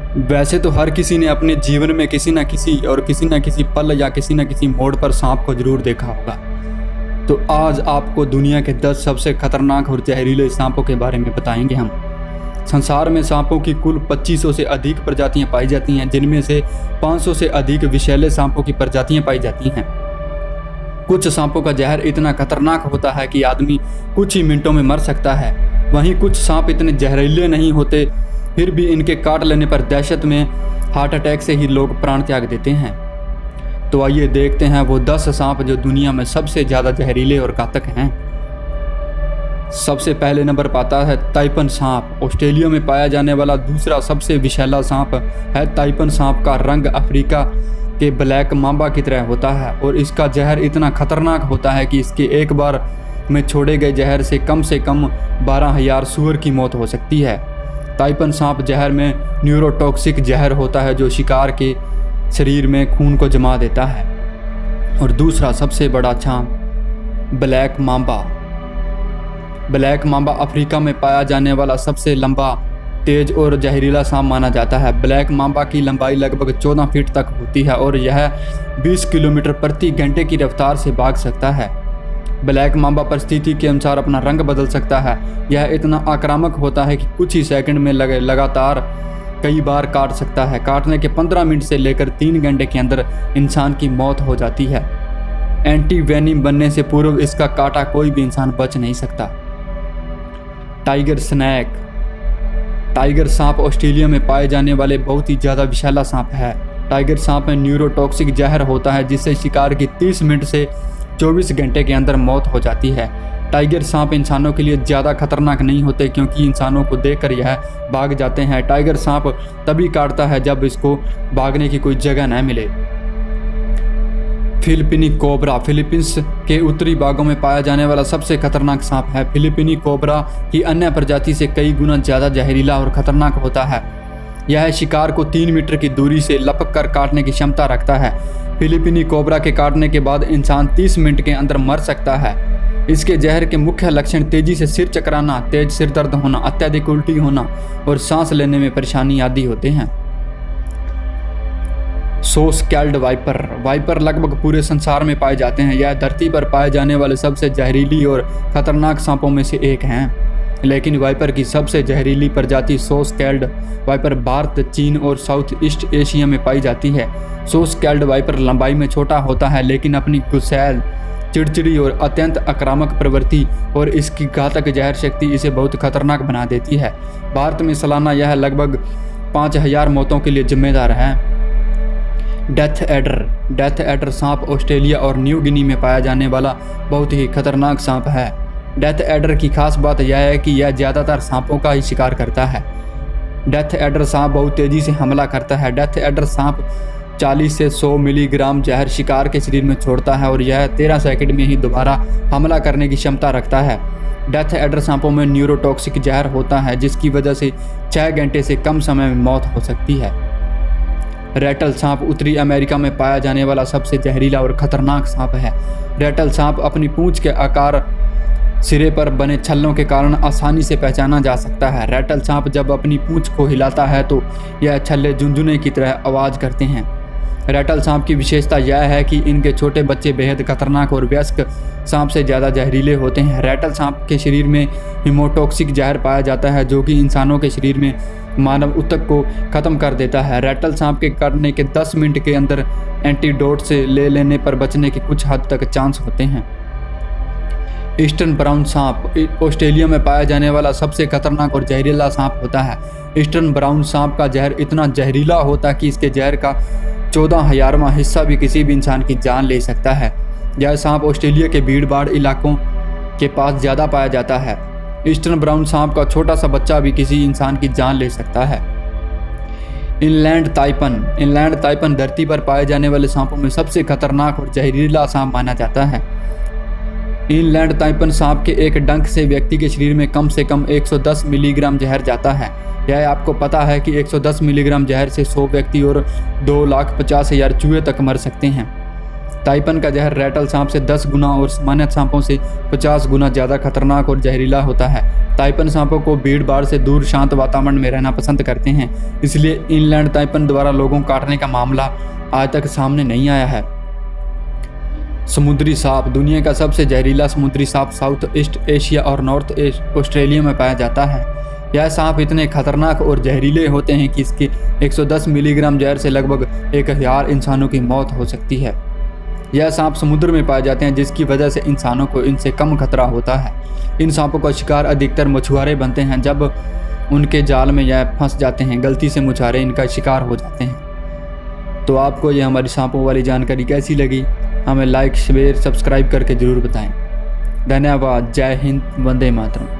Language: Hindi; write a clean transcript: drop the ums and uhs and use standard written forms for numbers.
वैसे तो हर किसी ने अपने जीवन में किसी न किसी पल या किसी न किसी मोड़ पर सांप को जरूर देखा होगा। तो आज आपको दुनिया के 10 सबसे खतरनाक और जहरीले सांपों के बारे में बताएंगे हम। संसार में सांपों की कुल 2500 से अधिक प्रजातियां पाई जाती हैं, जिनमें से 500 से अधिक विषैले सांपों की प्रजातियां पाई जाती हैं। कुछ सांपों का जहर इतना खतरनाक होता है कि आदमी कुछ ही मिनटों में मर सकता है। वहीं कुछ सांप इतने जहरीले नहीं होते, फिर भी इनके काट लेने पर दहशत में हार्ट अटैक से ही लोग प्राण त्याग देते हैं। तो आइए देखते हैं वो 10 सांप जो दुनिया में सबसे ज़्यादा जहरीले और घातक हैं। सबसे पहले नंबर पाता है ताइपन सांप। ऑस्ट्रेलिया में पाया जाने वाला दूसरा सबसे विषैला सांप है ताइपन सांप। का रंग अफ्रीका के ब्लैक मांबा की तरह होता है और इसका जहर इतना खतरनाक होता है कि इसके एक बार में छोड़े गए जहर से कम 12,000 सूअर की मौत हो सकती है। ताइपन सांप जहर में न्यूरोटॉक्सिक जहर होता है जो शिकार के शरीर में खून को जमा देता है। और दूसरा सबसे बड़ा सांप black Mamba. Black Mamba Africa में पाया जाने वाला सबसे लंबा, तेज और जहरीला सांप माना जाता है। ब्लैक मांबा की लंबाई लगभग 14 फीट तक होती है और यह 20 किलोमीटर प्रति घंटे की रफ्तार से भाग सकता है। ब्लैक मांबा परिस्थिति के अनुसार अपना रंग बदल सकता है। यह इतना आक्रामक होता है कि कुछ ही सेकंड में लगातार कई बार काट सकता है। काटने के 15 मिनट से लेकर 3 घंटे के अंदर इंसान की मौत हो जाती है। एंटी वेनिम बनने से पूर्व इसका काटा कोई भी इंसान बच नहीं सकता। Tiger snake. टाइगर सांप ऑस्ट्रेलिया में पाए जाने वाले बहुत ही ज़्यादा विषैला सांप है। टाइगर सांप में न्यूरोटॉक्सिक जहर होता है जिससे शिकार की 30 मिनट से 24 घंटे के अंदर मौत हो जाती है। टाइगर सांप इंसानों के लिए ज़्यादा खतरनाक नहीं होते क्योंकि इंसानों को देखकर यह भाग जाते हैं। टाइगर सांप तभी काटता है जब इसको भागने की कोई जगह न मिले। फिलिपीनी कोबरा। फिलीपींस के उत्तरी भागों में पाया जाने वाला सबसे खतरनाक सांप है। फिलिपीनी कोबरा की अन्य प्रजाति से कई गुना ज़्यादा जहरीला और खतरनाक होता है। यह शिकार को 3 मीटर की दूरी से लपक कर काटने की क्षमता रखता है। फिलिपीनी कोबरा के काटने के बाद इंसान 30 मिनट के अंदर मर सकता है। इसके जहर के मुख्य लक्षण तेजी से सिर चकराना, तेज सिर दर्द होना, अत्यधिक उल्टी होना और सांस लेने में परेशानी आदि होते हैं। सोस्कैल्ड वाइपर। वाइपर लगभग पूरे संसार में पाए जाते हैं। यह धरती पर पाए जाने वाले सबसे जहरीली और खतरनाक सांपों में से एक हैं। लेकिन वाइपर की सबसे जहरीली प्रजाति सोस्कैल्ड वाइपर भारत, चीन और साउथ ईस्ट एशिया में पाई जाती है। सोस्कैल्ड वाइपर लंबाई में छोटा होता है लेकिन अपनी गुस्सैल, चिड़चिड़ी और अत्यंत आक्रामक प्रवृत्ति और इसकी घातक जहर शक्ति इसे बहुत खतरनाक बना देती है। भारत में सालाना यह लगभग 5,000 मौतों के लिए जिम्मेदार है। Death adder. डेथ एडर सांप ऑस्ट्रेलिया और न्यू गिनी में पाया जाने वाला बहुत ही खतरनाक सांप है। डेथ एडर की खास बात यह है कि यह ज़्यादातर सांपों का ही शिकार करता है। डेथ एडर सांप बहुत तेज़ी से हमला करता है। डेथ एडर सांप 40 से 100 मिलीग्राम जहर शिकार के शरीर में छोड़ता है और यह 13 सेकंड में ही दोबारा हमला करने की क्षमता रखता है। डेथ एडर सांपों में न्यूरोटॉक्सिक जहर होता है जिसकी वजह से 6 घंटे से कम समय में मौत हो सकती है। रैटल सांप उत्तरी अमेरिका में पाया जाने वाला सबसे जहरीला और खतरनाक सांप है। रैटल सांप अपनी पूंछ के आकार, सिरे पर बने छल्लों के कारण आसानी से पहचाना जा सकता है। रैटल सांप जब अपनी पूंछ को हिलाता है तो यह छल्ले झुनझुने की तरह आवाज़ करते हैं। रैटल सांप की विशेषता यह है कि इनके छोटे बच्चे बेहद खतरनाक और वयस्क सांप से ज़्यादा जहरीले होते हैं। रैटल सांप के शरीर में हीमोटॉक्सिक जहर पाया जाता है जो कि इंसानों के शरीर में मानव ऊतक को ख़त्म कर देता है। रैटल सांप के काटने के 10 मिनट के अंदर एंटीडोट से ले लेने पर बचने के कुछ हद तक चांस होते हैं। ईस्टर्न ब्राउन सांप। ऑस्ट्रेलिया में पाया जाने वाला सबसे खतरनाक और जहरीला सांप होता है। ईस्टर्न ब्राउन सांप का जहर इतना जहरीला होता है कि इसके जहर का 14,000वां हिस्सा भी किसी भी इंसान की जान ले सकता है। यह सांप ऑस्ट्रेलिया के भीड़-भाड़ इलाकों के पास ज़्यादा पाया जाता है। ईस्टर्न ब्राउन सांप का छोटा सा बच्चा भी किसी इंसान की जान ले सकता है। Inland taipan. इनलैंड ताइपन धरती पर पाए जाने वाले सांपों में सबसे खतरनाक और जहरीला सांप माना जाता है। इनलैंड ताइपन सांप के एक डंक से व्यक्ति के शरीर में कम से कम 110 मिलीग्राम जहर जाता है। यह आपको पता है कि 110 मिलीग्राम जहर से 100 व्यक्ति और 2,50,000 चूहे तक मर सकते हैं। ताइपन का जहर रैटल सांप से 10 गुना और सामान्य सांपों से 50 गुना ज़्यादा खतरनाक और जहरीला होता है। ताइपन सांपों को भीड़ भाड़ से दूर शांत वातावरण में रहना पसंद करते हैं, इसलिए इनलैंड ताइपन द्वारा लोगों को काटने का मामला आज तक सामने नहीं आया है। समुद्री सांप। दुनिया का सबसे जहरीला समुद्री सांप साउथ ईस्ट एशिया और नॉर्थ ईस्ट ऑस्ट्रेलिया में पाया जाता है। यह सांप इतने खतरनाक और जहरीले होते हैं कि इसके 110 मिलीग्राम जहर से लगभग 1000 इंसानों की मौत हो सकती है। यह सांप समुद्र में पाए जाते हैं, जिसकी वजह से इंसानों को इनसे कम खतरा होता है। इन सांपों का शिकार अधिकतर मछुआरे बनते हैं। जब उनके जाल में यह फंस जाते हैं, गलती से मछुआरे इनका शिकार हो जाते हैं। तो आपको यह हमारी सांपों वाली जानकारी कैसी लगी, हमें लाइक शेयर सब्सक्राइब करके ज़रूर बताएं। धन्यवाद। जय हिंद, वंदे मातरम।